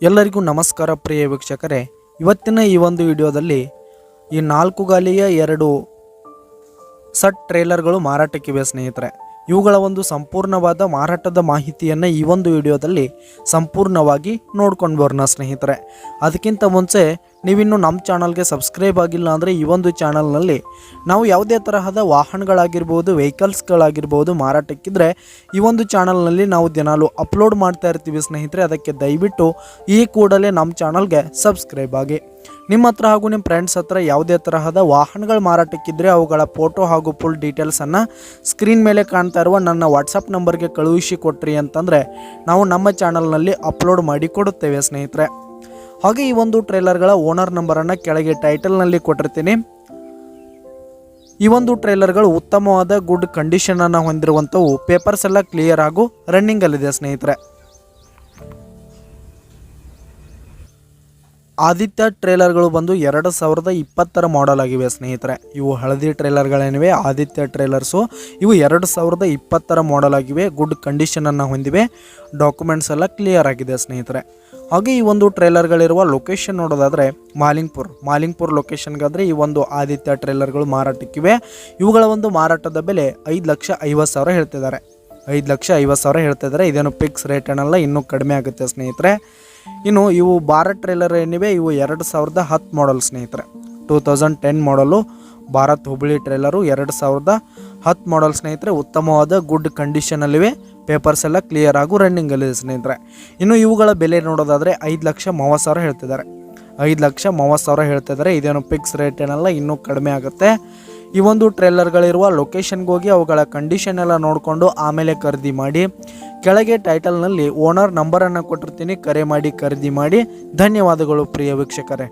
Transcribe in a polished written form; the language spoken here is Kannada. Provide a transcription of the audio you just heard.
ಎಲ್ಲರಿಗೂ ನಮಸ್ಕಾರ ಪ್ರಿಯ ವೀಕ್ಷಕರೇ, ಇವತ್ತಿನ ಈ ಒಂದು ವಿಡಿಯೋದಲ್ಲಿ ಈ 4 ಗಾಲಿಯ 2 ಸಟ್ ಟ್ರೇಲರ್ಗಳು ಮಾರಾಟಕ್ಕಿವೆ ಸ್ನೇಹಿತರೆ. ಇವುಗಳ ಒಂದು ಸಂಪೂರ್ಣವಾದ ಮಾರಾಟದ ಮಾಹಿತಿಯನ್ನು ಈ ಒಂದು ವಿಡಿಯೋದಲ್ಲಿ ಸಂಪೂರ್ಣವಾಗಿ ನೋಡ್ಕೊಂಡು ಬರೋಣ ಸ್ನೇಹಿತರೆ. ಅದಕ್ಕಿಂತ ಮುಂಚೆ ನೀವಿನ್ನು ನಮ್ಮ ಚಾನಲ್ಗೆ ಸಬ್ಸ್ಕ್ರೈಬ್ ಆಗಿಲ್ಲ ಅಂದರೆ ಈ ಒಂದು ಚಾನಲ್ನಲ್ಲಿ ನಾವು ಯಾವುದೇ ತರಹದ ವಾಹನಗಳಾಗಿರ್ಬೋದು, ವೆಹಿಕಲ್ಸ್ಗಳಾಗಿರ್ಬೋದು ಮಾರಾಟಕ್ಕಿದ್ರೆ ಈ ಒಂದು ಚಾನಲ್ನಲ್ಲಿ ನಾವು ದಿನಾಲು ಅಪ್ಲೋಡ್ ಮಾಡ್ತಾ ಇರ್ತೀವಿ ಸ್ನೇಹಿತರೆ. ಅದಕ್ಕೆ ದಯವಿಟ್ಟು ಈ ಕೂಡಲೇ ನಮ್ಮ ಚಾನಲ್ಗೆ ಸಬ್ಸ್ಕ್ರೈಬ್ ಆಗಿ. ನಿಮ್ಮ ಹತ್ರ ಹಾಗೂ ನಿಮ್ಮ ಫ್ರೆಂಡ್ಸ್ ಹತ್ರ ಯಾವುದೇ ತರಹದ ವಾಹನಗಳು ಮಾರಾಟಕ್ಕಿದ್ರೆ ಅವುಗಳ ಫೋಟೋ ಹಾಗೂ ಫುಲ್ ಡೀಟೇಲ್ಸನ್ನು ಸ್ಕ್ರೀನ್ ಮೇಲೆ ಕಾಣ್ತಾ ಇರುವ ನನ್ನ ವಾಟ್ಸಪ್ ನಂಬರ್ಗೆ ಕಳುಹಿಸಿ ಕೊಟ್ರಿ ಅಂತಂದರೆ ನಾವು ನಮ್ಮ ಚಾನಲ್ನಲ್ಲಿ ಅಪ್ಲೋಡ್ ಮಾಡಿ ಕೊಡುತ್ತೇವೆ ಸ್ನೇಹಿತರೆ. ಹಾಗೆ ಈ ಒಂದು ಟ್ರೇಲರ್ಗಳ ಓನರ್ ನಂಬರನ್ನು ಕೆಳಗೆ ಟೈಟಲ್ನಲ್ಲಿ ಕೊಟ್ಟಿರ್ತೀನಿ. ಈ ಒಂದು ಟ್ರೇಲರ್ಗಳು ಉತ್ತಮವಾದ ಗುಡ್ ಕಂಡೀಷನನ್ನು ಹೊಂದಿರುವಂಥವು, ಪೇಪರ್ಸ್ ಎಲ್ಲ ಕ್ಲಿಯರ್ ಹಾಗೂ ರನ್ನಿಂಗಲ್ಲಿದೆ ಸ್ನೇಹಿತರೆ. ಆದಿತ್ಯ ಟ್ರೇಲರ್ಗಳು ಬಂದು 2020 ಮಾಡೆಲ್ ಆಗಿವೆ ಸ್ನೇಹಿತರೆ. ಇವು ಹಳದಿ ಟ್ರೇಲರ್ಗಳೇನಿವೆ ಆದಿತ್ಯ ಟ್ರೇಲರ್ಸು. ಇವು 2020 ಮಾಡೆಲ್ ಆಗಿವೆ, ಗುಡ್ ಕಂಡೀಷನನ್ನು ಹೊಂದಿವೆ, ಡಾಕ್ಯುಮೆಂಟ್ಸ್ ಎಲ್ಲ ಕ್ಲಿಯರ್ ಆಗಿದೆ ಸ್ನೇಹಿತರೆ. ಹಾಗೆ ಈ ಒಂದು ಟ್ರೇಲರ್ಗಳಿರುವ ಲೊಕೇಶನ್ ನೋಡೋದಾದರೆ ಮಾಲಿಂಗ್ಪುರ್ ಲೊಕೇಶನ್ಗಾದರೆ ಈ ಒಂದು ಆದಿತ್ಯ ಟ್ರೇಲರ್ಗಳು ಮಾರಾಟಕ್ಕಿವೆ. ಇವುಗಳ ಒಂದು ಮಾರಾಟದ ಬೆಲೆ 5,50,000 ಹೇಳ್ತಿದ್ದಾರೆ. 5,50,000 ಹೇಳ್ತಿದ್ದಾರೆ. ಇದೇನು ಫಿಕ್ಸ್ ರೇಟ್ ಏನಲ್ಲ, ಇನ್ನೂ ಕಡಿಮೆ ಆಗುತ್ತೆ ಸ್ನೇಹಿತರೆ. ಇನ್ನು ಇವು ಭಾರತ್ ಟ್ರೇಲರ್ ಏನಿವೆ ಇವು 2010 ಮಾಡೆಲ್ ಸ್ನೇಹಿತರೆ. 2010 ಮಾಡಲು ಭಾರತ್ ಹುಬ್ಬಳ್ಳಿ ಟ್ರೇಲರು 2010 ಮಾಡೆಲ್ ಸ್ನೇಹಿತರೆ. ಉತ್ತಮವಾದ ಗುಡ್ ಕಂಡೀಷನಲ್ಲಿವೆ, ಪೇಪರ್ಸ್ ಎಲ್ಲ ಕ್ಲಿಯರ್ ಹಾಗೂ ರನ್ನಿಂಗಲ್ಲಿದೆ ಸ್ನೇಹಿತರೆ. ಇನ್ನು ಇವುಗಳ ಬೆಲೆ ನೋಡೋದಾದರೆ 5,30,000 ಹೇಳ್ತಿದ್ದಾರೆ. 5,30,000 ಹೇಳ್ತಿದ್ದಾರೆ. ಇದೇನು ಫಿಕ್ಸ್ ರೇಟ್ ಏನಲ್ಲ, ಇನ್ನೂ ಕಡಿಮೆ ಆಗುತ್ತೆ. ಈ ಒಂದು ಟ್ರೇಲರ್ಗಳಿರುವ ಲೊಕೇಶನ್ಗೆ ಹೋಗಿ ಅವುಗಳ ಕಂಡೀಷನ್ ಎಲ್ಲ ನೋಡಿಕೊಂಡು ಆಮೇಲೆ ಖರೀದಿ ಮಾಡಿ. ಕೆಳಗೆ ಟೈಟಲ್ನಲ್ಲಿ ಓನರ್ ನಂಬರನ್ನು ಕೊಟ್ಟಿರ್ತೀನಿ, ಕರೆ ಮಾಡಿ ಖರೀದಿ ಮಾಡಿ. ಧನ್ಯವಾದಗಳು ಪ್ರಿಯ ವೀಕ್ಷಕರೇ.